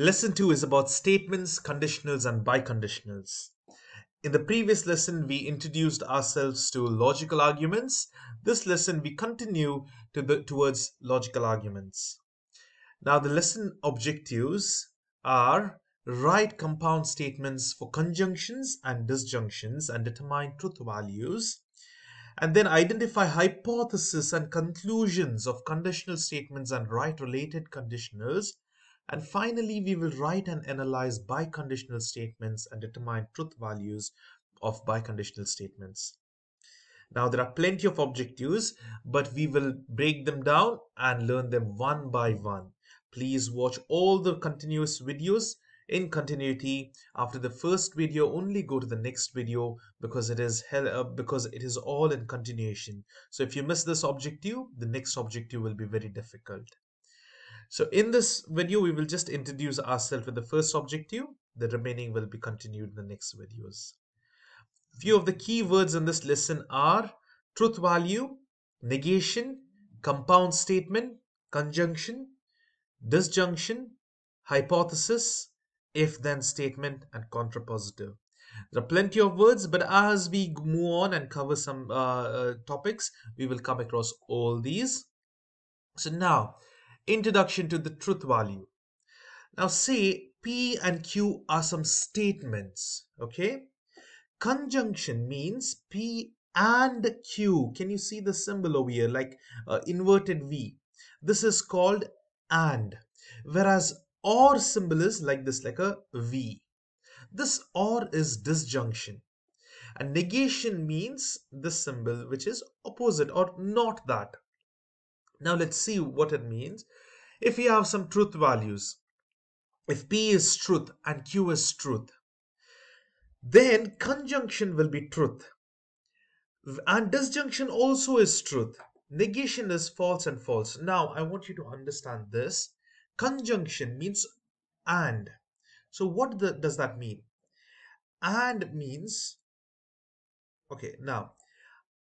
Lesson 2 is about statements, conditionals, and biconditionals. In the previous lesson, we introduced ourselves to logical arguments. This lesson, we continue towards logical arguments. Now, the lesson objectives are write compound statements for conjunctions and disjunctions and determine truth values. And then identify hypotheses and conclusions of conditional statements and write related conditionals. And finally, we will write and analyze biconditional statements and determine truth values of biconditional statements. Now, there are plenty of objectives, but we will break them down and learn them one by one. Please watch all the continuous videos in continuity. After the first video, only go to the next video because it is all in continuation. So if you miss this objective, the next objective will be very difficult. So in this video, we will just introduce ourselves with the first objective. The remaining will be continued in the next videos. Few of the key words in this lesson are truth value, negation, compound statement, conjunction, disjunction, hypothesis, if-then statement, and contrapositive. There are plenty of words, but as we move on and cover some topics, we will come across all these. So now, introduction to the truth value. Now say P and Q are some statements, okay? Conjunction means P and Q. Can you see the symbol over here, like inverted V? This is called and. Whereas or symbol is like this, like a V. This or is disjunction. And negation means this symbol, which is opposite or not that. Now let's see what it means. If we have some truth values, if P is truth and Q is truth, then conjunction will be truth. And disjunction also is truth. Negation is false and false. Now, I want you to understand this. Conjunction means and. So what does that mean? And means, okay, now,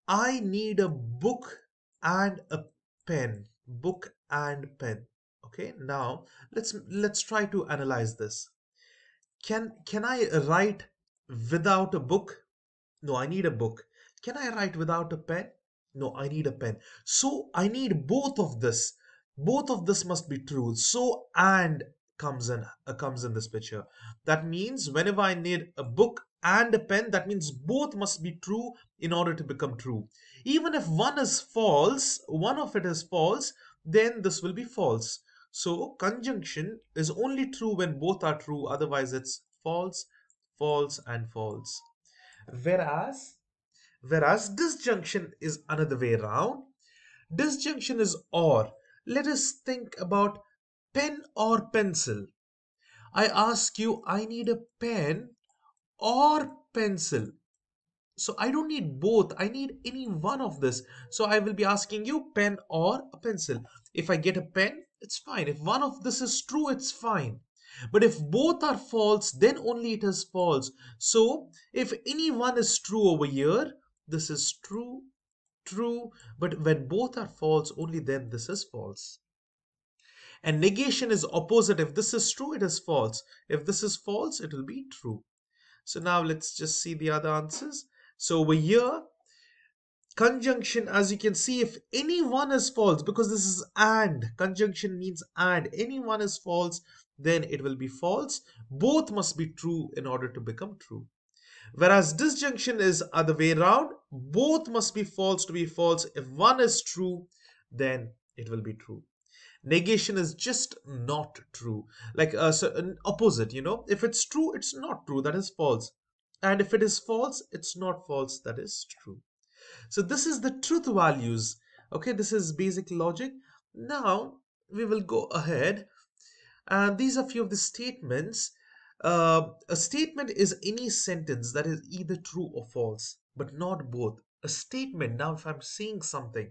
I need a book and a pen. Book and pen. Okay, now, let's try to analyze this. Can I write without a book? No, I need a book. Can I write without a pen? No, I need a pen. So I need both of this. Both of this must be true. So and comes in this picture. That means whenever I need a book and a pen, that means both must be true in order to become true. Even if one is false, one of it is false, then this will be false. So conjunction is only true when both are true. Otherwise, it's false, false, and false. Whereas disjunction is another way around. Disjunction is or. Let us think about pen or pencil. I ask you, I need a pen or pencil. So I don't need both. I need any one of this. So I will be asking you pen or a pencil. If I get a pen, it's fine. If one of this is true, it's fine. But if both are false, then only it is false. So if any one is true over here, this is true, true. But when both are false, only then this is false. And negation is opposite. If this is true, it is false. If this is false, it will be true. So now let's just see the other answers. So over here, conjunction, as you can see, if any one is false, because this is and, conjunction means and, any one is false, then it will be false. Both must be true in order to become true. Whereas disjunction is other way around. Both must be false to be false. If one is true, then it will be true. Negation is just not true. Like so an opposite, if it's true, it's not true, that is false. And if it is false, it's not false, that is true. So this is the truth values. Okay, this is basic logic. Now we will go ahead, and these are few of the statements. A statement is any sentence that is either true or false, but not both. A statement, now if I'm saying something,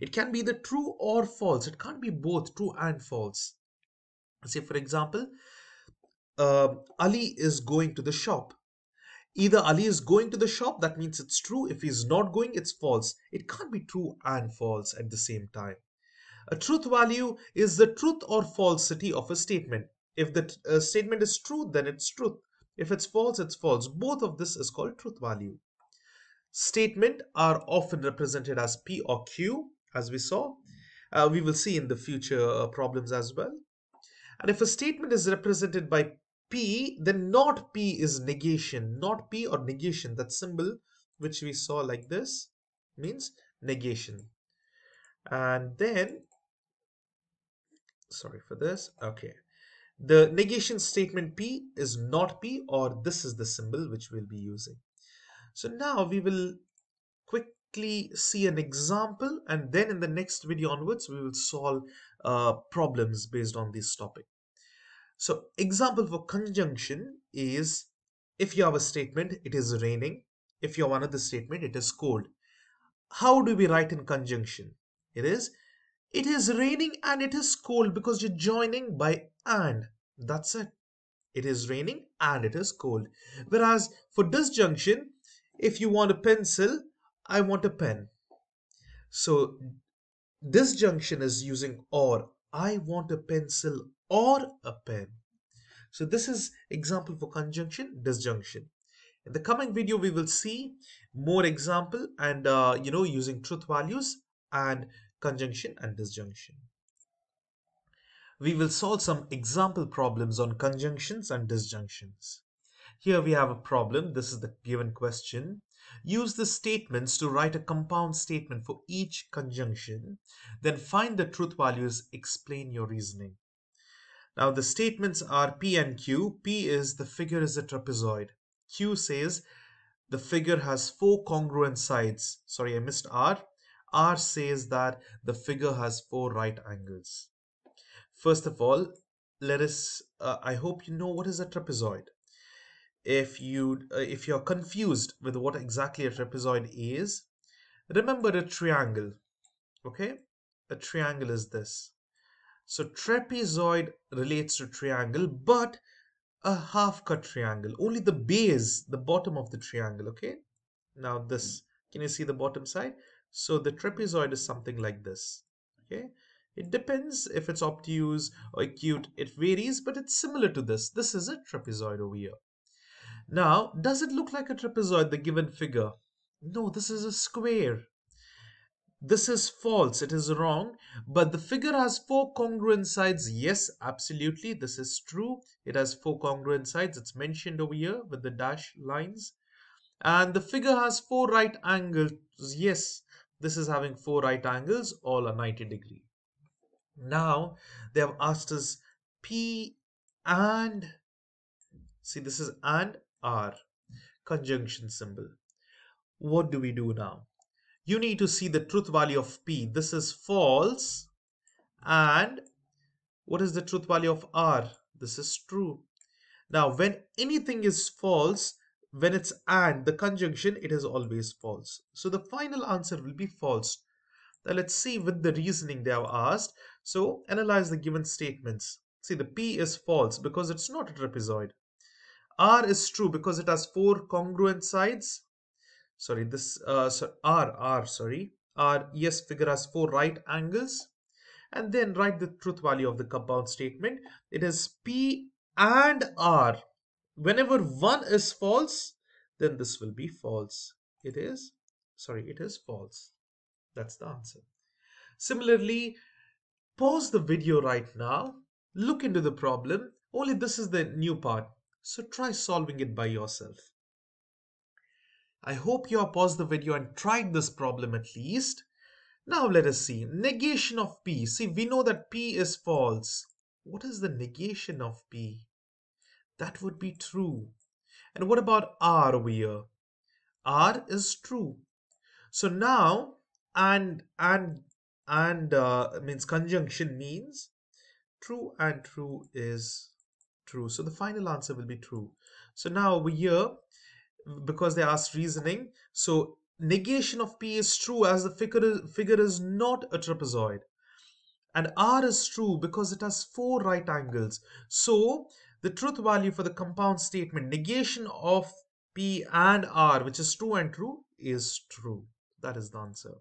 it can be either true or false. It can't be both true and false. Say for example, Ali is going to the shop. Either Ali is going to the shop, that means it's true. If he's not going, it's false. It can't be true and false at the same time. A truth value is the truth or falsity of a statement. If the statement is true, then it's truth. If it's false, it's false. Both of this is called truth value. Statements are often represented as P or Q, as we saw. We will see in the future problems as well. And if a statement is represented by P, then not P is negation. Not P or negation. That symbol which we saw like this means negation. And then, sorry for this. Okay. The negation statement P is not P, or this is the symbol which we'll be using. So now we will quickly see an example, and then in the next video onwards we will solve problems based on this topic. So example for conjunction is, if you have a statement, it is raining. If you have another statement, it is cold. How do we write in conjunction? It is raining and it is cold, because you're joining by and. That's it. It is raining and it is cold. Whereas for disjunction, if you want a pencil, I want a pen. So disjunction is using or. I want a pencil or a pen. So this is example for conjunction, disjunction. In the coming video, we will see more example and using truth values and conjunction and disjunction. We will solve some example problems on conjunctions and disjunctions. Here we have a problem. This is the given question. Use the statements to write a compound statement for each conjunction. Then find the truth values. Explain your reasoning. Now the statements are P and Q. P is the figure is a trapezoid. Q says the figure has 4 congruent sides. Sorry, I missed R. R says that the figure has 4 right angles. First of all, let us, I hope you know what is a trapezoid. If you're confused with what exactly a trapezoid is, remember a triangle. Okay, a triangle is this. So trapezoid relates to triangle, but a half cut triangle, only the base, the bottom of the triangle. Okay, now this, can you see the bottom side? So the trapezoid is something like this. Okay, it depends if it's obtuse or acute, it varies, but it's similar to this. This is a trapezoid over here. Now, does it look like a trapezoid, the given figure? No, this is a square. This is false, it is wrong. But the figure has 4 congruent sides. Yes, absolutely, this is true. It has 4 congruent sides. It's mentioned over here with the dash lines. And the figure has 4 right angles. Yes, this is having 4 right angles, all are 90 degree. Now, they have asked us P and, see, this is and R, conjunction symbol. What do we do now? You need to see the truth value of P. This is false. And what is the truth value of R? This is true. Now, when anything is false, when it's and the conjunction, it is always false. So the final answer will be false. Now let's see with the reasoning they have asked. So analyze the given statements. See, the P is false because it's not a trapezoid. R is true because it has 4 congruent sides. Sorry, this R, yes, figure has 4 right angles. And then write the truth value of the compound statement. It is P and R. Whenever one is false, then this will be false. It is false. That's the answer. Similarly, pause the video right now, look into the problem. Only this is the new part. So try solving it by yourself. I hope you have paused the video and tried this problem at least. Now let us see. Negation of P. See, we know that P is false. What is the negation of P? That would be true. And what about R over here? R is true. So now, and means conjunction means true, and true is true. So the final answer will be true. So now over here, because they asked reasoning, so negation of P is true as the figure is not a trapezoid. And R is true because it has 4 right angles. So the truth value for the compound statement, negation of P and R, which is true and true, is true. That is the answer.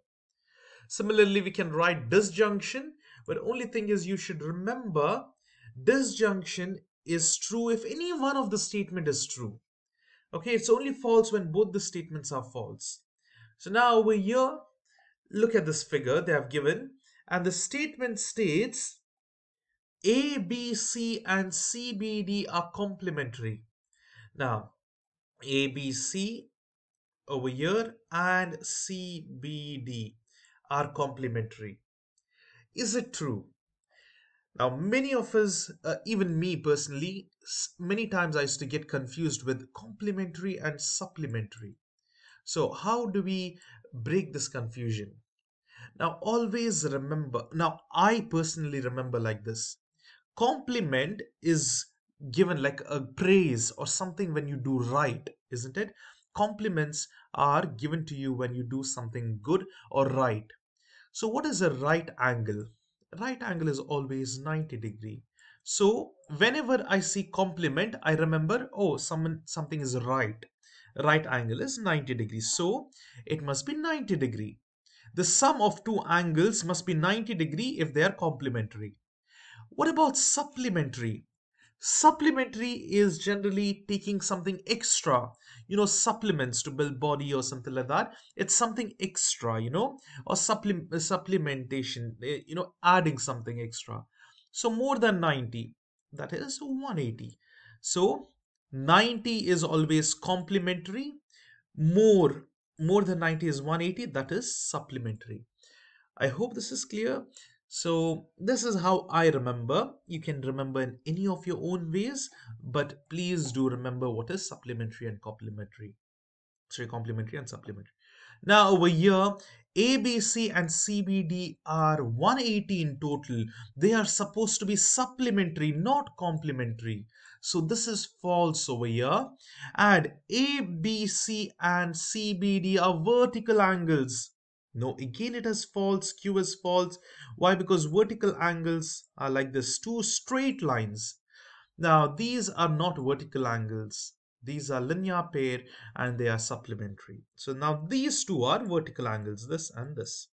Similarly, we can write disjunction, but only thing is you should remember disjunction is true if any one of the statement is true. Okay, it's only false when both the statements are false. So now over here, look at this figure they have given, and the statement states A, B, C, and C, B, D are complementary. Now, A, B, C over here and C, B, D are complementary. Is it true? Now, many of us, even me personally, many times I used to get confused with complementary and supplementary. So, how do we break this confusion? Now, always remember, now I personally remember like this. Compliment is given like a praise or something when you do right, isn't it? Compliments are given to you when you do something good or right. So what is a right angle? Right angle is always 90-degree. So whenever I see compliment, I remember, oh, something is right. Right angle is 90 degrees. So it must be 90-degree. The sum of two angles must be 90-degree if they are complementary. What about supplementary? Supplementary is generally taking something extra, supplements to build body or something like that. It's something extra, or supplementation, adding something extra. So more than 90, that is 180. So 90 is always complementary. More, more than 90 is 180, that is supplementary. I hope this is clear. So this is how I remember. You can remember in any of your own ways, but please do remember what is supplementary and complementary. Sorry, complementary and supplementary. Now over here, ABC and CBD are 180 in total. They are supposed to be supplementary, not complementary. So this is false over here. And ABC and CBD are vertical angles. No, again it is false. Q is false. Why? Because vertical angles are like this, two straight lines. Now, these are not vertical angles. These are linear pair and they are supplementary. So now these two are vertical angles, this and this.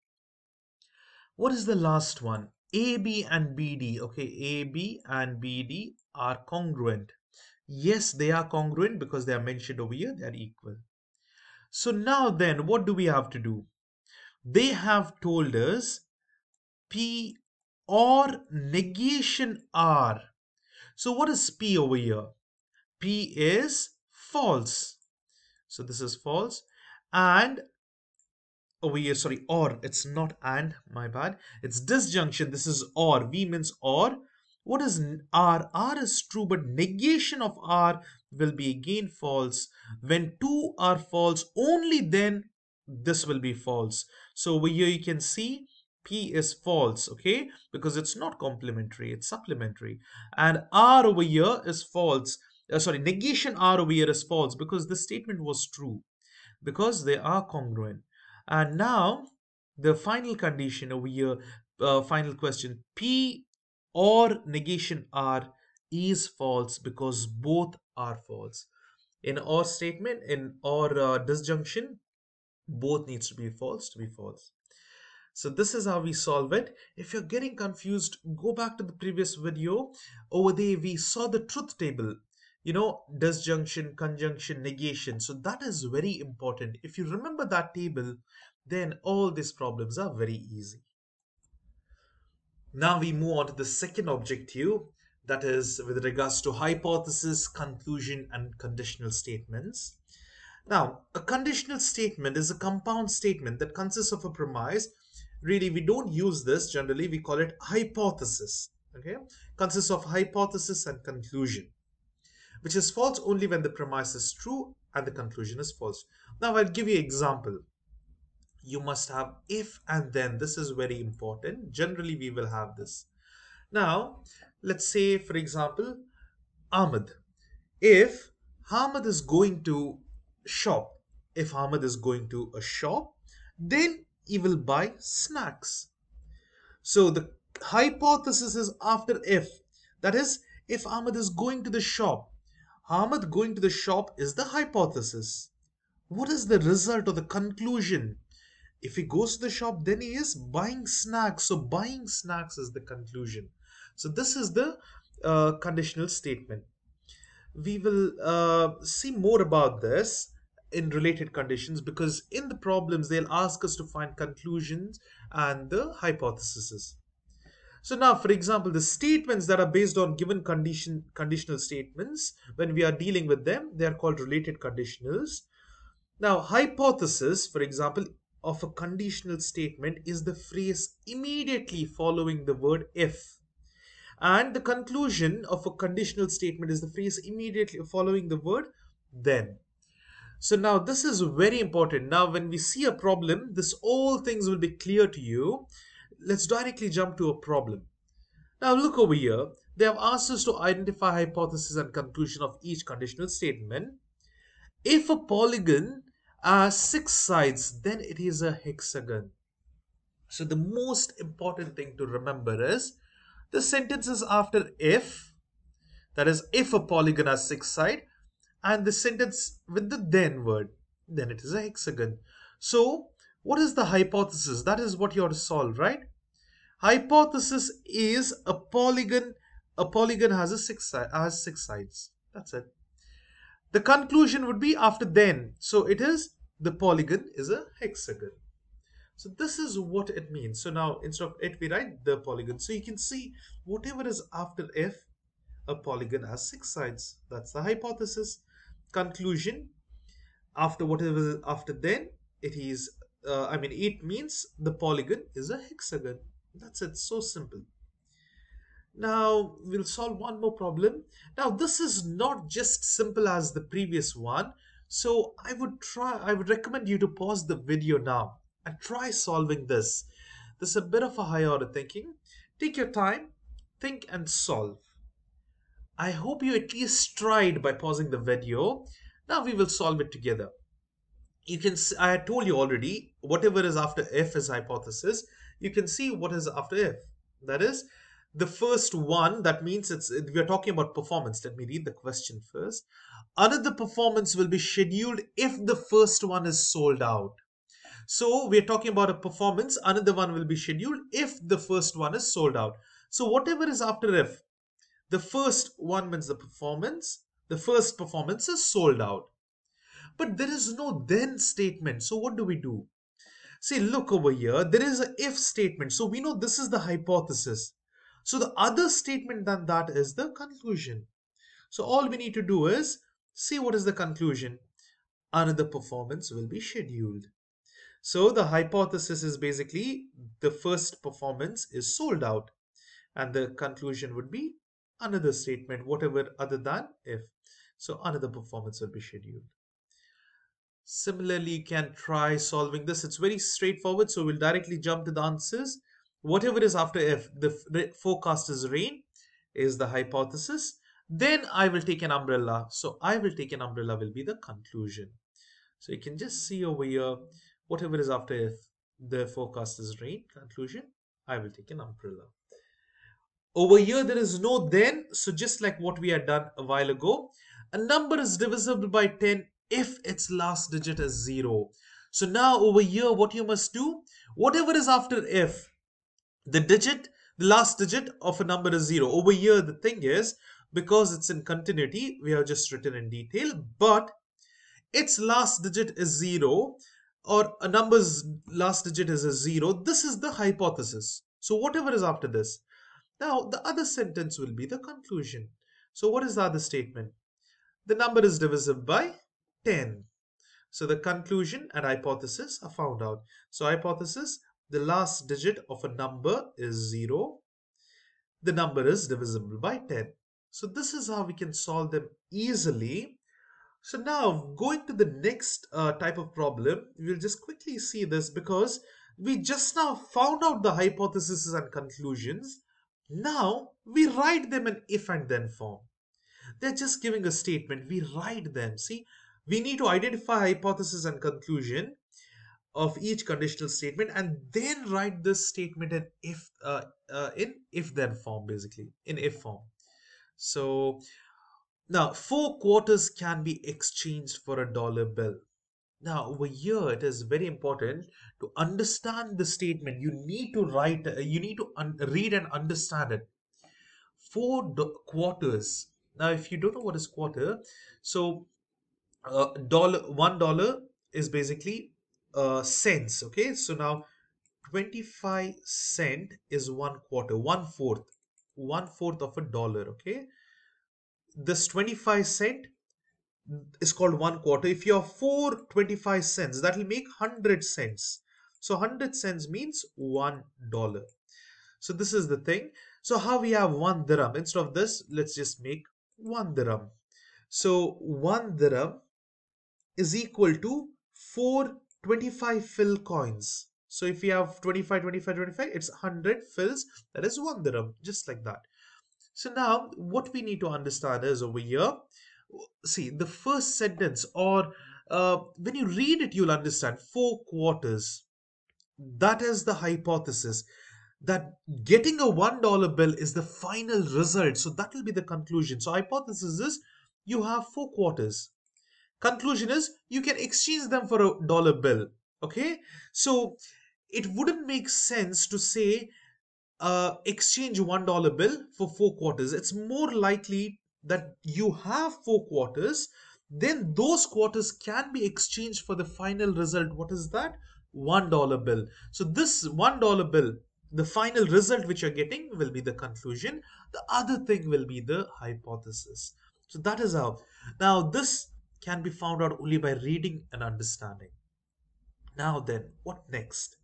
What is the last one? AB and BD. Okay, AB and BD are congruent. Yes, they are congruent because they are mentioned over here. They are equal. So now then, what do we have to do? They have told us P or negation R. So what is P over here? P is false. So this is false. And over here, sorry, or. It's not and, my bad. It's disjunction. This is or. V means or. What is R? R is true, but negation of R will be again false. When two are false, only then this will be false. So over here you can see P is false, okay? Because it's not complementary, it's supplementary. And R over here is false. Sorry, negation R over here is false because the statement was true, because they are congruent. And now the final condition over here, final question, P or negation R is false because both are false. In or statement, in or disjunction, both needs to be false to be false. So this is how we solve it. If you're getting confused, go back to the previous video. Over there, we saw the truth table. Disjunction, conjunction, negation. So that is very important. If you remember that table, then all these problems are very easy. Now we move on to the second objective, that is with regards to hypothesis, conclusion, and conditional statements. Now, a conditional statement is a compound statement that consists of a premise. Really, we don't use this generally. We call it hypothesis. Okay, consists of hypothesis and conclusion, which is false only when the premise is true and the conclusion is false. Now, I'll give you an example. You must have if and then. This is very important. Generally, we will have this. Now, let's say, for example, Ahmed. If Ahmed is going to shop, if Ahmed is going to a shop, then he will buy snacks. So the hypothesis is after if. That is, if Ahmed is going to the shop, Ahmed going to the shop is the hypothesis. What is the result or the conclusion? If he goes to the shop, then he is buying snacks. So buying snacks is the conclusion. So this is the conditional statement. We will see more about this in related conditions, because in the problems they'll ask us to find conclusions and the hypotheses. So now, for example, the statements that are based on given conditional statements, when we are dealing with them, they are called related conditionals. Now, hypothesis, for example, of a conditional statement is the phrase immediately following the word if. And the conclusion of a conditional statement is the phrase immediately following the word then. So now this is very important. Now, when we see a problem, this all things will be clear to you. Let's directly jump to a problem. Now look over here. They have asked us to identify hypothesis and conclusion of each conditional statement. If a polygon has 6 sides, then it is a hexagon. So the most important thing to remember is the sentences after if, that is, if a polygon has 6 sides, and the sentence with the then word, then it is a hexagon. So what is the hypothesis? That is what you have to solve, right? Hypothesis is a polygon. A polygon has has 6 sides. That's it. The conclusion would be after then. So it is the polygon is a hexagon. So this is what it means. So now instead of it, we write the polygon. So you can see whatever is after if, a polygon has 6 sides. That's the hypothesis. Conclusion, after whatever is after then, it is, it means the polygon is a hexagon. That's it. So simple. Now we'll solve one more problem. Now this is not just simple as the previous one. So I would recommend you to pause the video now and try solving this. This is a bit of a high order thinking. Take your time, think and solve. I hope you at least tried by pausing the video. Now we will solve it together. You can see, I had told you already, whatever is after if is hypothesis. You can see what is after if. That is the first one. That means we are talking about performance. Let me read the question first. Another performance will be scheduled if the first one is sold out. So we are talking about a performance. Another one will be scheduled if the first one is sold out. So whatever is after if, the first one means the performance. The first performance is sold out. But there is no then statement. So what do we do? See, look over here. There is a if statement. So we know this is the hypothesis. So the other statement than that is the conclusion. So all we need to do is see what is the conclusion. Another performance will be scheduled. So the hypothesis is basically the first performance is sold out. And the conclusion would be another statement, whatever other than if. So another performance will be scheduled. Similarly, you can try solving this. It's very straightforward. So we'll directly jump to the answers. Whatever is after if, the forecast is rain, is the hypothesis. Then I will take an umbrella. So I will take an umbrella will be the conclusion. So you can just see over here, whatever is after if, the forecast is rain, conclusion, I will take an umbrella. Over here, there is no then. So just like what we had done a while ago, a number is divisible by 10 if its last digit is 0. So now over here, what you must do, whatever is after if, the last digit of a number is 0. Over here, the thing is, because it's in continuity, we have just written in detail, but its last digit is 0, or a number's last digit is a 0. This is the hypothesis. So whatever is after this. Now, the other sentence will be the conclusion. So what is the other statement? The number is divisible by 10. So the conclusion and hypothesis are found out. So hypothesis, the last digit of a number is 0. The number is divisible by 10. So this is how we can solve them easily. So now going to the next type of problem, we'll just quickly see this because we just now found out the hypotheses and conclusions. Now we write them in if and then form. They're just giving a statement. We write them. See, we need to identify hypothesis and conclusion of each conditional statement and then write this statement in if then form, basically in if form. So now 4 quarters can be exchanged for a dollar bill. Now over here it is very important to understand the statement. You need to read and understand it. quarters. Now, if you don't know what is quarter, so dollar $1 is basically cents. Okay, so now 25 cent is one quarter, one fourth of a dollar. Okay, this 25 cent is called one quarter. If you have 4 25 cents, that will make 100 cents. So 100 cents means $1. So this is the thing. So how we have one dirham? Instead of this, let's just make one dirham. So one dirham is equal to 4 25 fill coins. So if you have 25, 25, 25, it's 100 fills. That is one dirham, just like that. So now what we need to understand is over here, see the first sentence, or when you read it, you'll understand 4 quarters. That is the hypothesis, that getting a $1 bill is the final result. So that will be the conclusion. So hypothesis is you have 4 quarters. Conclusion is you can exchange them for a dollar bill. Okay, so it wouldn't make sense to say exchange $1 bill for 4 quarters. It's more likely that you have 4 quarters, then those quarters can be exchanged for the final result. What is that? $1 bill. So this $1 bill, the final result which you're getting will be the conclusion. The other thing will be the hypothesis. So that is how. Now this can be found out only by reading and understanding. Now then, what next?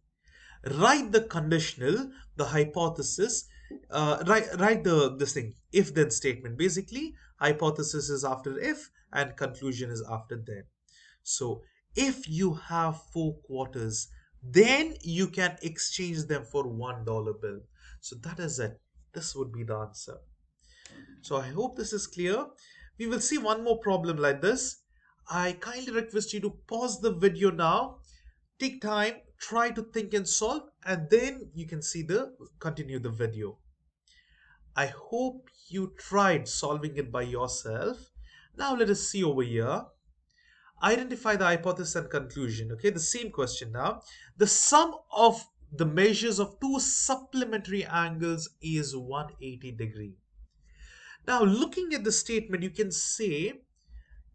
Write the conditional, the hypothesis, write the this thing, if then statement. Basically, hypothesis is after if and conclusion is after then. So if you have 4 quarters, then you can exchange them for $1 bill. So that is it. This would be the answer. So I hope this is clear. We will see one more problem like this. I kindly request you to pause the video now, take time, try to think and solve, and then you can see the continue the video. I hope you tried solving it by yourself. Now let us see over here. Identify the hypothesis and conclusion. Okay, the same question now. The sum of the measures of two supplementary angles is 180 degree. Now looking at the statement, you can say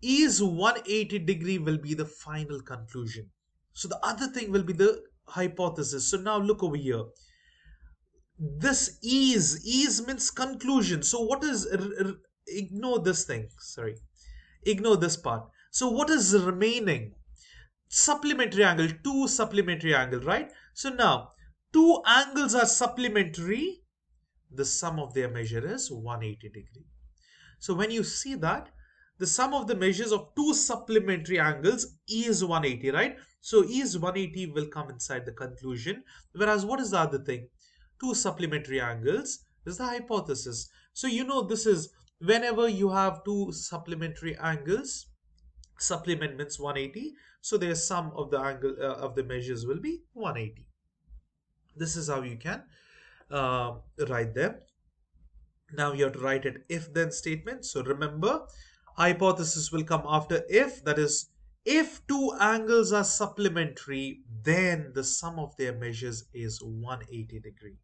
is 180 degree will be the final conclusion. So the other thing will be the hypothesis. So now look over here. This is means conclusion. So what is, ignore this thing, sorry. Ignore this part. So what is remaining? Supplementary angle, two supplementary angle, right? So now, two angles are supplementary. The sum of their measure is 180 degree. So when you see that, the sum of the measures of two supplementary angles is 180, right? So is 180 will come inside the conclusion. Whereas what is the other thing? Two supplementary angles is the hypothesis. So you know this is whenever you have two supplementary angles, supplement means 180. So their sum of the angle of the measures will be 180. This is how you can write them. Now you have to write it if then statement. So remember, hypothesis will come after if, that is, if two angles are supplementary, then the sum of their measures is 180 degree.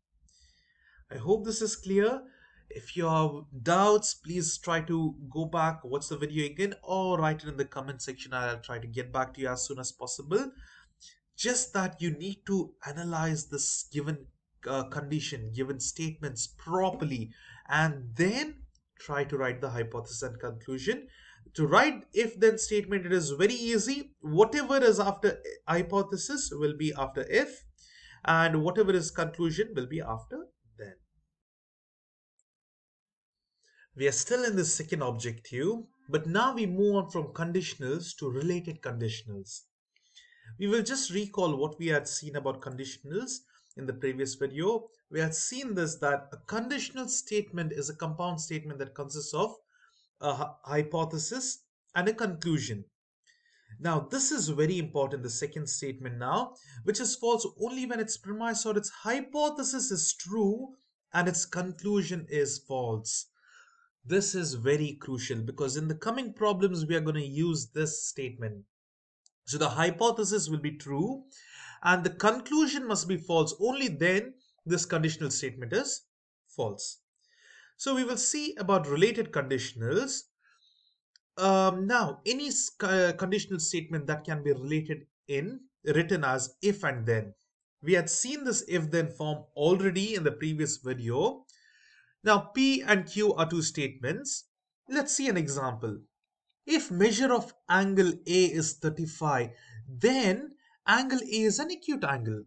I hope this is clear. If you have doubts, please try to go back, watch the video again, or write it in the comment section. I'll try to get back to you as soon as possible. Just that you need to analyze this given condition, given statements properly, and then try to write the hypothesis and conclusion. To write if then statement, it is very easy. Whatever is after hypothesis will be after if, and whatever is conclusion will be after then. We are still in the second objective, but now we move on from conditionals to related conditionals. We will just recall what we had seen about conditionals in the previous video. We had seen this, that a conditional statement is a compound statement that consists of a hypothesis and a conclusion. Now this is very important, the second statement now, which is false only when its premise or its hypothesis is true and its conclusion is false. This is very crucial because in the coming problems we are going to use this statement. So the hypothesis will be true and the conclusion must be false. Only then this conditional statement is false. So we will see about related conditionals. Now, any conditional statement that can be related in written as if and then. We had seen this if then form already in the previous video. Now, P and Q are two statements. Let's see an example. If measure of angle A is 35, then angle A is an acute angle.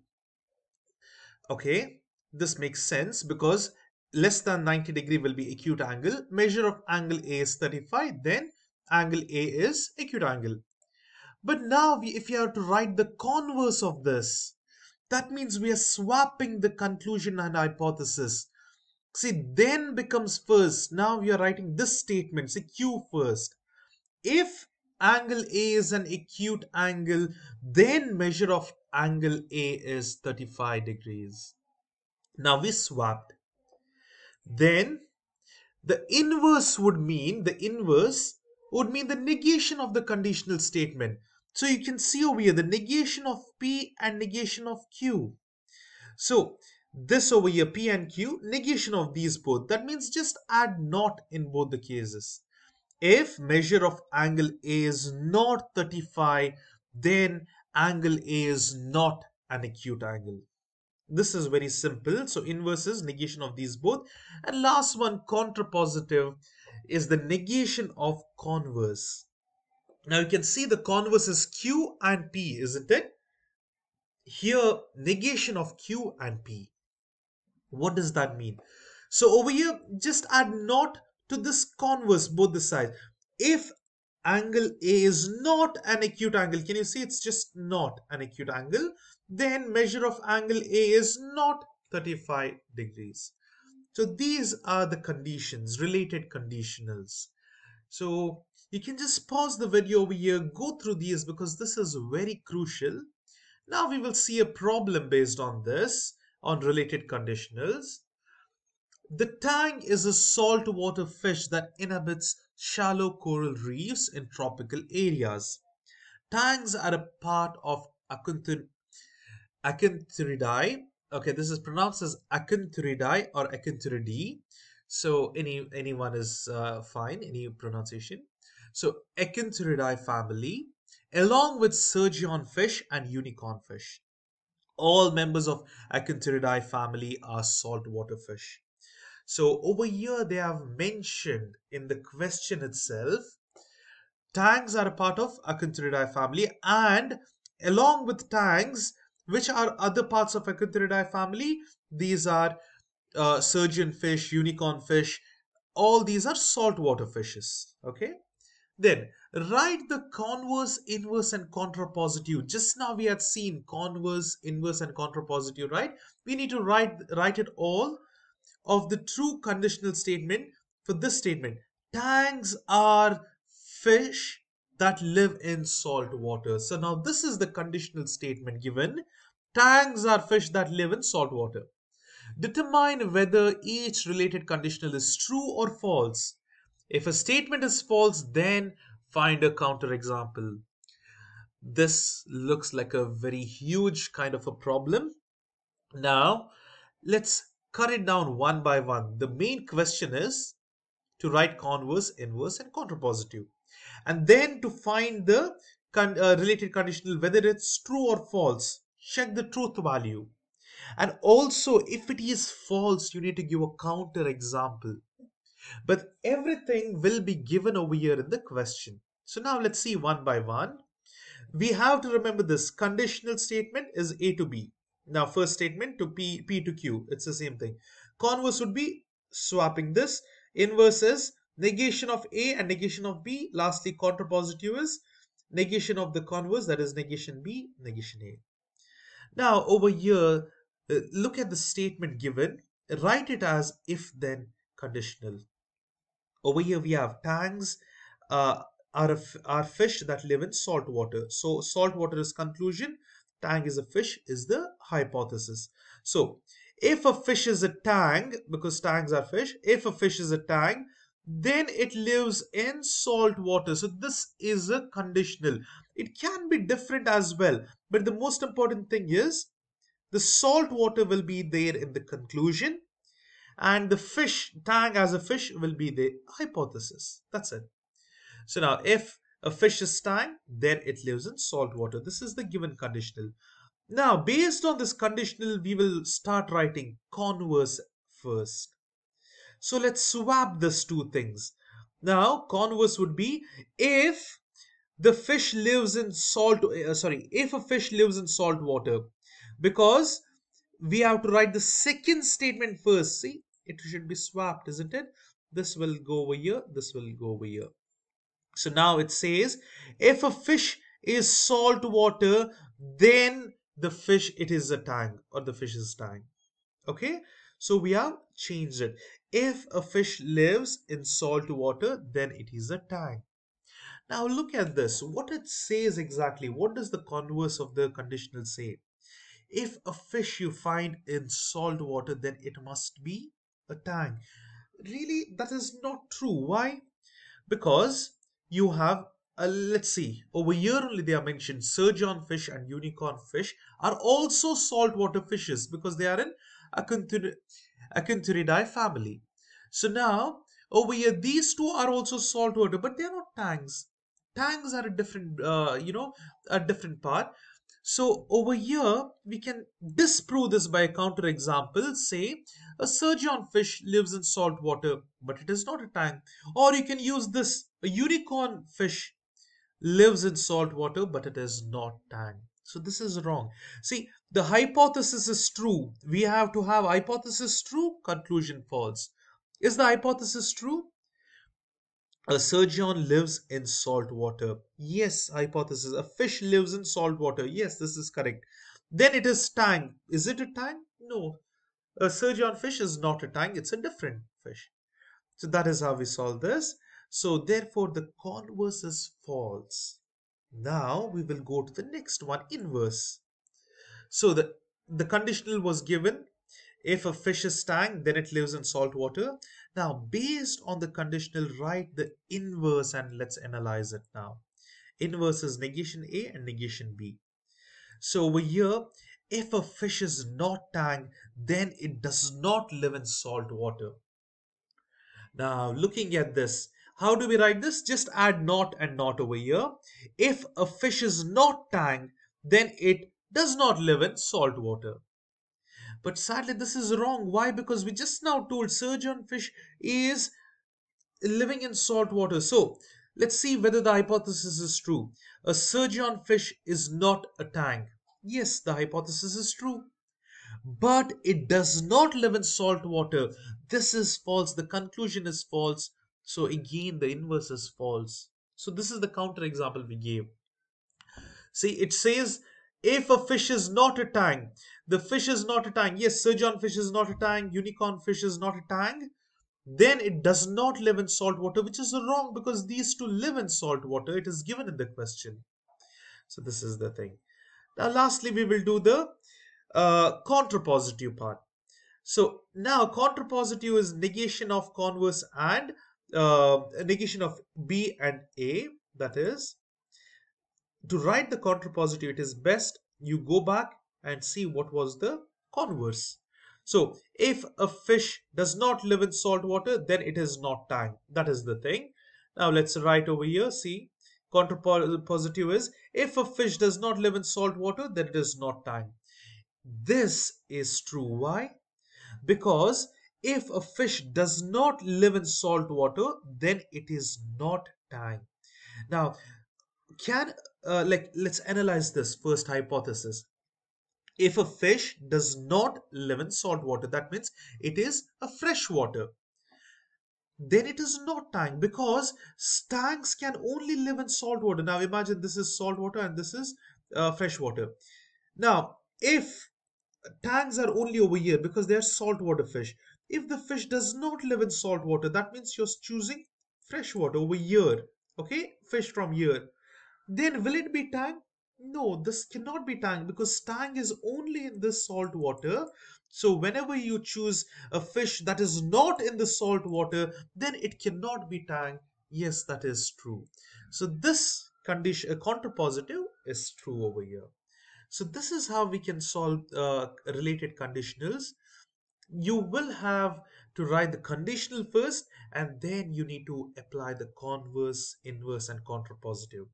Okay, this makes sense because less than 90 degree will be acute angle. Measure of angle A is 35, then angle A is acute angle. But now if you have to write the converse of this, that means we are swapping the conclusion and hypothesis. See, then becomes first. Now we are writing this statement, say Q first. If angle A is an acute angle, then measure of angle A is 35 degrees. Now we swapped. Then the inverse would mean the negation of the conditional statement. So you can see over here the negation of P and negation of Q. So this over here, P and Q, negation of these both. That means just add not in both the cases. If measure of angle A is not 35, then angle A is not an acute angle. This is very simple. So inverse is negation of these both. And last one, contrapositive, is the negation of converse. Now you can see the converse is Q and P, isn't it? Here, negation of Q and P. What does that mean? So over here, just add not to this converse, both the sides. If angle A is not an acute angle, can you see it's just not an acute angle? Then measure of angle A is not 35 degrees. So these are the conditions, related conditionals. So you can just pause the video over here, go through these because this is very crucial. Now we will see a problem based on this, on related conditionals. The tang is a saltwater fish that inhabits shallow coral reefs in tropical areas. Tangs are a part of Acanthuridae. Okay, this is pronounced as Acanthuridae or Acanthuridae. So anyone is fine, any pronunciation. So Acanthuridae family, along with Sturgeon fish and unicorn fish. All members of Acanthuridae family are saltwater fish. So over here they have mentioned in the question itself, tangs are a part of Acanthuridae family, and along with tangs, which are other parts of Acanthuridae family, these are surgeon fish, unicorn fish, all these are saltwater fishes. Okay. Then write the converse, inverse, and contrapositive. Just now we had seen converse, inverse, and contrapositive, right? We need to write it all of the true conditional statement for this statement. Tangs are fish that live in salt water. So now this is the conditional statement given. Tangs are fish that live in salt water. Determine whether each related conditional is true or false. If a statement is false, then find a counterexample. This looks like a very huge kind of a problem. Now, let's cut it down one by one. The main question is to write converse, inverse, and contrapositive. And then to find the related conditional, whether it's true or false. Check the truth value. And also, if it is false, you need to give a counter example. But everything will be given over here in the question. So now let's see one by one. We have to remember this conditional statement is A to B. Now first statement to P to Q. It's the same thing. Converse would be swapping this. Inverse is negation of A and negation of B. Lastly, contrapositive is negation of the converse, that is negation B, negation A. Now over here, look at the statement given. Write it as if then conditional. Over here we have tangs are fish that live in salt water. So salt water is conclusion, tang is a fish is the hypothesis. So if a fish is a tang, because tangs are fish, if a fish is a tang, then it lives in salt water. So this is a conditional. It can be different as well, but the most important thing is the salt water will be there in the conclusion, and the fish tang as a fish will be the hypothesis. That's it. So now if a fish is tang, then it lives in salt water. This is the given conditional. Now based on this conditional, we will start writing converse first. So let's swap these two things. Now converse would be if the fish lives in if a fish lives in salt water, because we have to write the second statement first. See, it should be swapped, isn't it? This will go over here, this will go over here. So now it says if a fish is salt water, then the fish it is a tang, or the fish is tang. Okay, so we have changed it. If a fish lives in salt water, then it is a tang. Now look at this. What it says exactly. What does the converse of the conditional say? If a fish you find in salt water, then it must be a tang. Really, that is not true. Why? Because you have, let's see, over here only they are mentioned surgeon fish and unicorn fish are also saltwater fishes because they are in Acanthuridae family. So now over here these two are also saltwater, but they are not tangs. Tangs are a different, a different part. So over here we can disprove this by a counter example. Say a surgeon fish lives in salt water, but it is not a tang. Or you can use this, a unicorn fish lives in salt water, but it is not tang. So this is wrong. See, the hypothesis is true. We have to have hypothesis true, conclusion false. Is the hypothesis true? A surgeon lives in salt water. Yes, hypothesis. A fish lives in salt water. Yes, this is correct. Then it is tang. Is it a tang? No. A surgeon fish is not a tang. It's a different fish. So that is how we solve this. So therefore the converse is false. Now we will go to the next one, inverse. So the conditional was given. If a fish is tang, then it lives in salt water. Now based on the conditional, write the inverse and let's analyze it now. Inverse is negation A and negation B. So over here, if a fish is not tang, then it does not live in salt water. Now, looking at this, how do we write this? Just add not and not over here. If a fish is not tang, then it does not live in salt water. But sadly, this is wrong. Why? Because we just now told surgeon fish is living in salt water. So, let's see whether the hypothesis is true. A surgeon fish is not a tang. Yes, the hypothesis is true. But it does not live in salt water. This is false. The conclusion is false. So again, the inverse is false. So this is the counter example we gave. See, it says if a fish is not a tang, the fish is not a tang. Yes, surgeon fish is not a tang. Unicorn fish is not a tang. Then it does not live in salt water, which is wrong because these two live in salt water. It is given in the question. So this is the thing. Now, lastly, we will do the contrapositive part. So now contrapositive is negation of converse and negation of B and A. That is, to write the contrapositive, it is best you go back and see what was the converse. So if a fish does not live in salt water, then it is not tang. That is the thing. Now let's write over here. See, contrapositive is if a fish does not live in salt water, then it is not tang. This is true. Why? Because if a fish does not live in salt water, then it is not tang. Now, can let's analyze this first hypothesis. If a fish does not live in salt water, that means it is a fresh water. Then it is not tang because tangs can only live in salt water. Now imagine this is salt water and this is fresh water. Now, if tangs are only over here because they are saltwater fish. If the fish does not live in salt water, that means you're choosing fresh water over here. Okay, fish from here. Then will it be tang? No, this cannot be tang because tang is only in the salt water. So whenever you choose a fish that is not in the salt water, then it cannot be tang. Yes, that is true. So this condition, a contrapositive, is true over here. So this is how we can solve related conditionals. You will have to write the conditional first, and then you need to apply the converse, inverse, and contrapositive.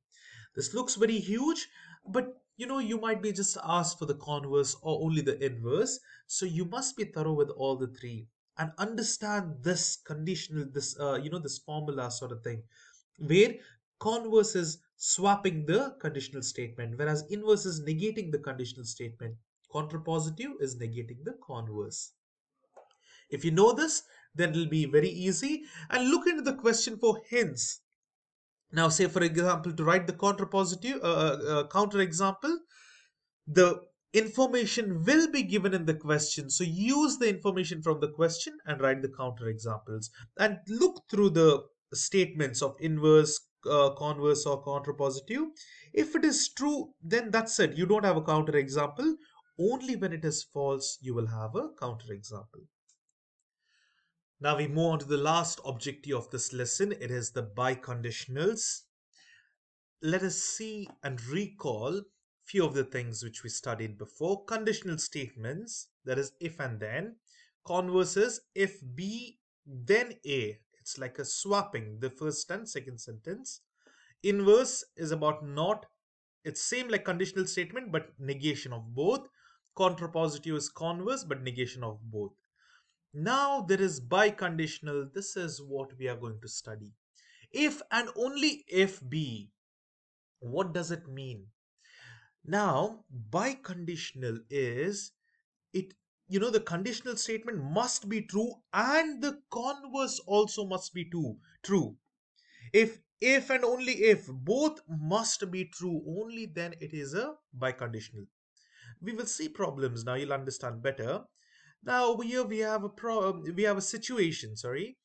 This looks very huge, but you might be just asked for the converse or only the inverse. So you must be thorough with all the three and understand this conditional, this formula sort of thing, where converse is swapping the conditional statement, whereas inverse is negating the conditional statement. Contrapositive is negating the converse. If you know this, then it'll be very easy. And look into the question for hints. Now, say for example, to write the counter example, the information will be given in the question. So use the information from the question and write the counter examples. And look through the statements of inverse, converse, or contrapositive. If it is true, then that's it. You don't have a counter example. Only when it is false, you will have a counter example. Now we move on to the last objective of this lesson. It is the biconditionals. Let us see and recall few of the things which we studied before. Conditional statements, that is if and then. Converses, if B then A. It's like a swapping the first and second sentence. Inverse is about not. It's same like conditional statement but negation of both. Contrapositive is converse but negation of both. Now there is biconditional. This is what we are going to study. If and only if B. What does it mean? Now, biconditional is it, the conditional statement must be true and the converse also must be true. If and only if both must be true, only then it is a biconditional. We will see problems now, you'll understand better. Now over here we have a situation, sorry.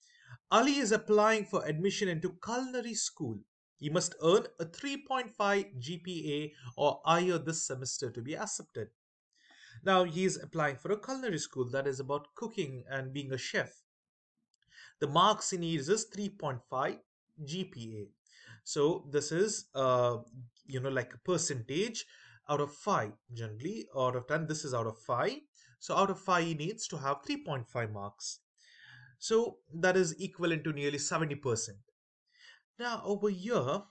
Ali is applying for admission into culinary school. He must earn a 3.5 GPA or higher this semester to be accepted. Now he is applying for a culinary school that is about cooking and being a chef. The marks he needs is 3.5 GPA. So this is like a percentage out of 5. Generally out of 10, this is out of 5. So out of 5 he needs to have 3.5 marks. So that is equivalent to nearly 70%. Now over here,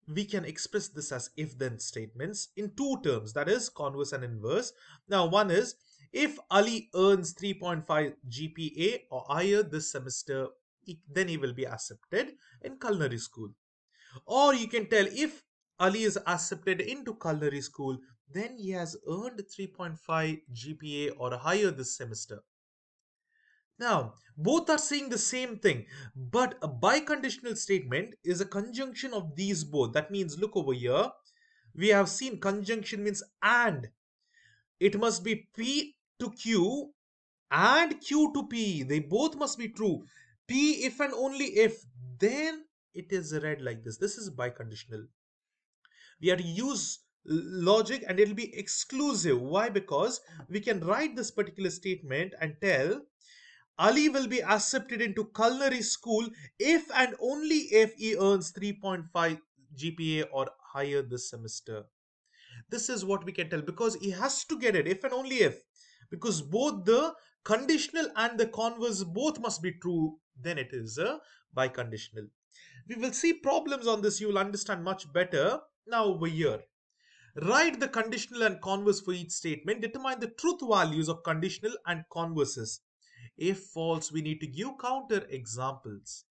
we can express this as if-then statements in two terms, that is converse and inverse. Now one is, if Ali earns 3.5 GPA or higher this semester, then he will be accepted in culinary school. Or you can tell, if Ali is accepted into culinary school, then he has earned 3.5 GPA or higher this semester. Now, both are saying the same thing, but a biconditional statement is a conjunction of these both. That means, look over here, we have seen conjunction means and. It must be P to Q and Q to P. They both must be true. P if and only if, then it is read like this. This is biconditional. We have to use logic and it will be exclusive. Why? Because we can write this particular statement and tell Ali will be accepted into culinary school if and only if he earns 3.5 GPA or higher this semester. This is what we can tell, because he has to get it if and only if. Because both the conditional and the converse both must be true, then it is a biconditional. We will see problems on this, you will understand much better. Now over here, write the conditional and converse for each statement. Determine the truth values of conditional and converses. If false, we need to give counter examples.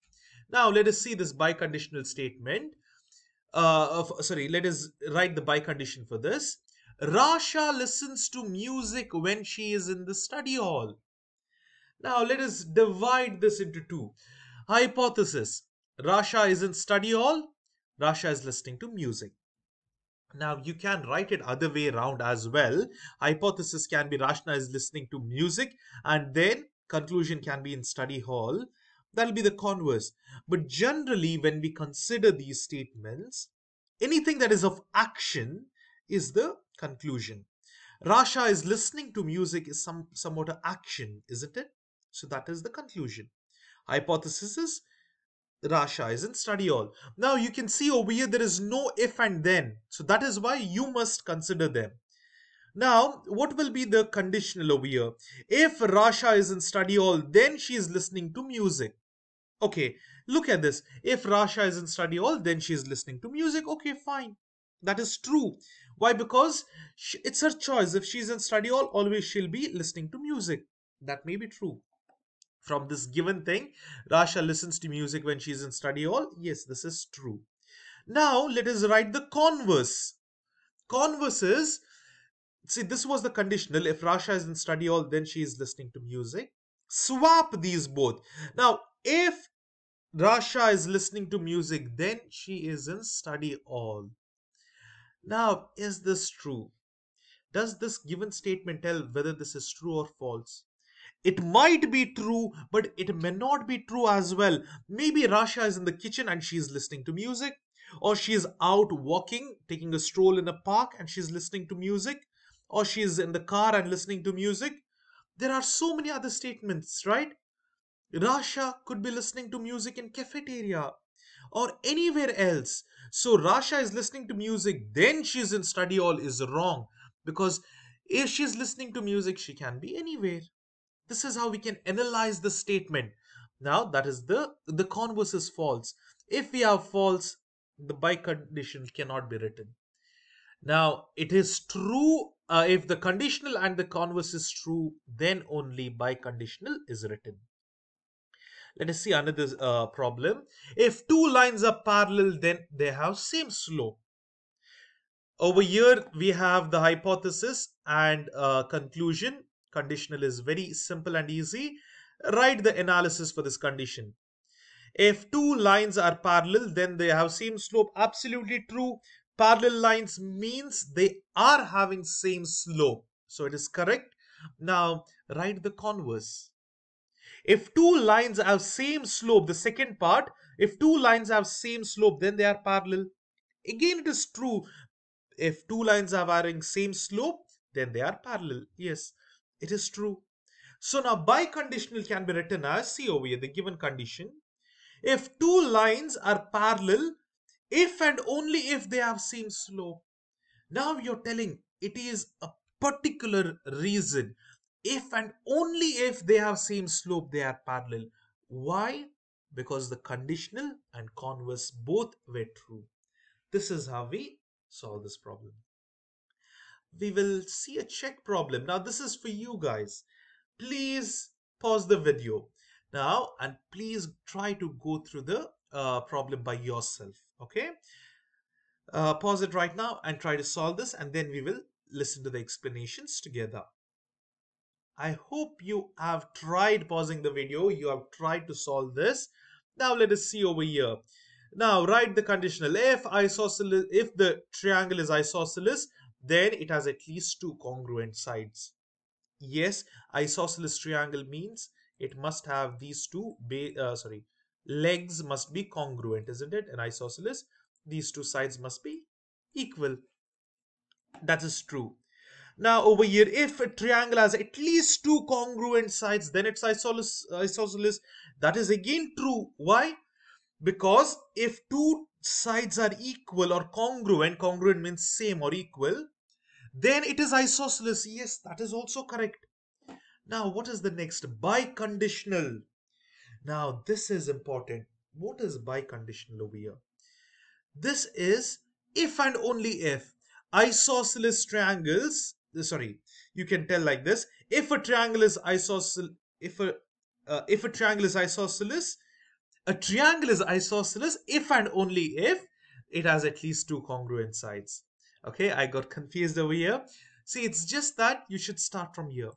Now let us see this biconditional statement. Let us write the bicondition for this. Rasha listens to music when she is in the study hall. Now let us divide this into two. Hypothesis: Rasha is in study hall. Rasha is listening to music. Now you can write it other way around as well. Hypothesis can be Rashna is listening to music, and then conclusion can be in study hall. That'll be the converse. But generally, when we consider these statements, anything that is of action is the conclusion. Rasha is listening to music is somewhat of action, isn't it? So that is the conclusion. Hypothesis is Rasha is in study hall. Now you can see over here there is no if and then. So that is why you must consider them. Now, what will be the conditional over here? If Rasha is in study hall, then she is listening to music. Okay, look at this. If Rasha is in study hall, then she is listening to music. Okay, fine. That is true. Why? Because it's her choice. If she's in study hall, always she'll be listening to music. That may be true. From this given thing, Rasha listens to music when she's in study hall. Yes, this is true. Now, let us write the converse. Converse is, see, this was the conditional. If Rasha is in study hall, then she is listening to music. Swap these both. Now, if Rasha is listening to music, then she is in study hall. Now, is this true? Does this given statement tell whether this is true or false? It might be true, but it may not be true as well. Maybe Rasha is in the kitchen and she is listening to music, or she is out walking, taking a stroll in a park and she's listening to music, or she is in the car and listening to music. There are so many other statements, right? Rasha could be listening to music in cafeteria or anywhere else. So Rasha is listening to music, then she's in study hall is wrong, because if she's listening to music, she can be anywhere. This is how we can analyze the statement. Now that is the converse is false. If we have false, the biconditional cannot be written. Now it is true, if the conditional and the converse is true, then only biconditional is written. Let us see another problem. If two lines are parallel, then they have same slope. Over here, we have the hypothesis and conclusion. Conditional is very simple and easy. Write the analysis for this condition. If two lines are parallel, then they have same slope. Absolutely true. Parallel lines means they are having same slope. So it is correct. Now, write the converse. If two lines have same slope, the second part, if two lines have same slope, then they are parallel. Again, it is true. If two lines are having same slope, then they are parallel. Yes, it is true. So now biconditional can be written as, see over here, the given condition. If two lines are parallel, if and only if they have same slope. Now you're telling it is a particular reason. If and only if they have same slope, they are parallel. Why? Because the conditional and converse both were true. This is how we solve this problem. We will see a check problem. Now this is for you guys. Please pause the video now and please try to go through the problem by yourself. Okay? Pause it right now and try to solve this, and then we will listen to the explanations together. I hope you have tried pausing the video. You have tried to solve this. Now let us see over here. Now write the conditional. If the triangle is isosceles, then it has at least two congruent sides. Yes, isosceles triangle means it must have these two legs must be congruent, isn't it? An isosceles, these two sides must be equal. That is true. Now over here, if a triangle has at least two congruent sides, then it's isosceles. That is again true. Why? Because if two sides are equal or congruent, congruent means same or equal, then it is isosceles. Yes, that is also correct. Now, what is the next? Biconditional. Now, this is important. What is biconditional over here? This is if and only if isosceles triangles, sorry, you can tell like this. If a triangle is isosceles, if a triangle is isosceles, a triangle is isosceles if and only if it has at least two congruent sides. Okay, I got confused over here. See, it's just that you should start from here.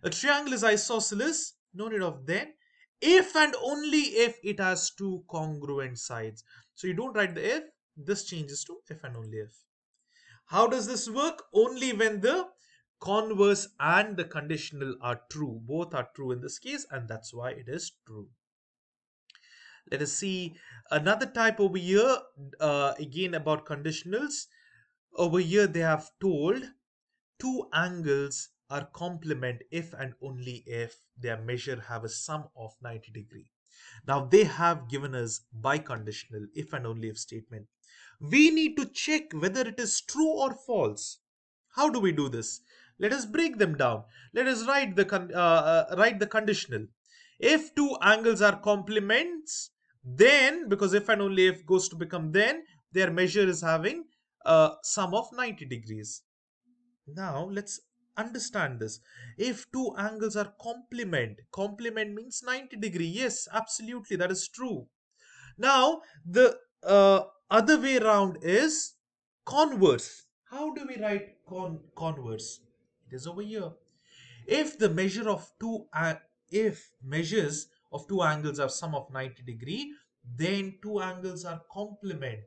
A triangle is isosceles, no need of then, if and only if it has two congruent sides. So you don't write the if, this changes to if and only if. How does this work? Only when the converse and the conditional are true. Both are true in this case, and that's why it is true. Let us see another type over here, again about conditionals. Over here they have told two angles are complement if and only if their measure have a sum of 90 degree. Now they have given us biconditional if and only if statement. We need to check whether it is true or false. How do we do this? Let us break them down. Let us write the conditional. If two angles are complements, then, because if and only if goes to become then, their measure is having a sum of 90 degrees. Now let's understand this. If two angles are complement means 90-degree. Yes, absolutely, that is true. Now the other way around is converse. How do we write converse? It is over here. If the measure of if measures of two angles are sum of 90-degree, then two angles are complement.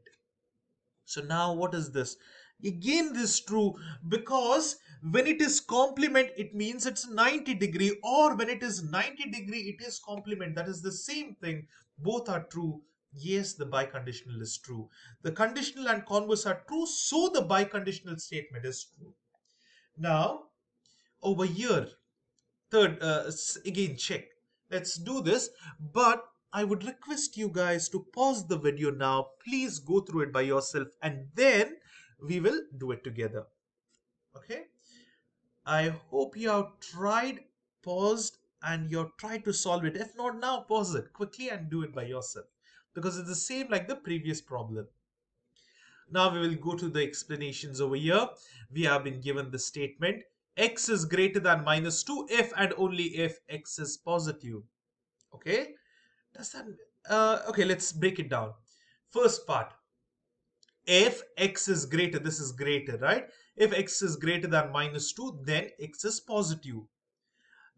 So now what is this? Again, this is true, because when it is complement, it means it's 90-degree, or when it is 90-degree, it is complement. That is the same thing. Both are true. Yes, the biconditional is true. The conditional and converse are true, so the biconditional statement is true. Now, over here, third, again, check. Let's do this, but I would request you guys to pause the video now. Please go through it by yourself, and then we will do it together. Okay? I hope you have tried, paused, and you've tried to solve it. If not now, pause it quickly and do it by yourself, because it's the same like the previous problem. Now we will go to the explanations over here. We have been given the statement: x is greater than minus 2 if and only if x is positive. Okay? Does that okay, let's break it down. First part: if x is greater, this is greater, right? If x is greater than minus 2, then x is positive.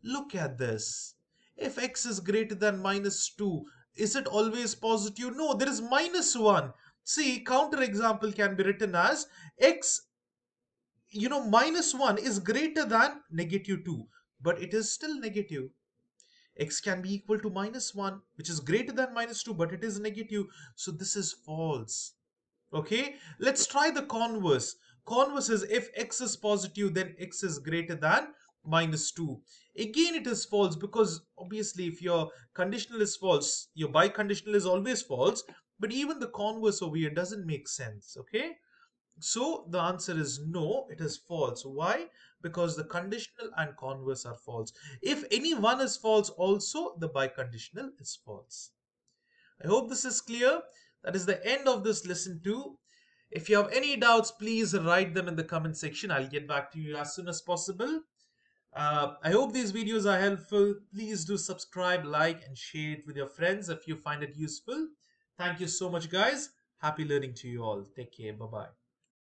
Look at this. If x is greater than minus 2, is it always positive? No, there is minus 1. See, counter example can be written as x, minus 1 is greater than negative 2, but it is still negative. X can be equal to minus 1, which is greater than minus 2, but it is negative. So this is false. Okay, let's try the converse. Converse is if x is positive, then x is greater than minus 2. Again, it is false, because obviously if your conditional is false, your biconditional is always false. But even the converse over here doesn't make sense. Okay, so the answer is no, it is false. Why? Because the conditional and converse are false. If any one is false also, the biconditional is false. I hope this is clear. That is the end of this lesson 2. If you have any doubts, please write them in the comment section. I'll get back to you as soon as possible. I hope these videos are helpful. Please do subscribe, like, and share it with your friends if you find it useful. Thank you so much, guys. Happy learning to you all. Take care. Bye-bye.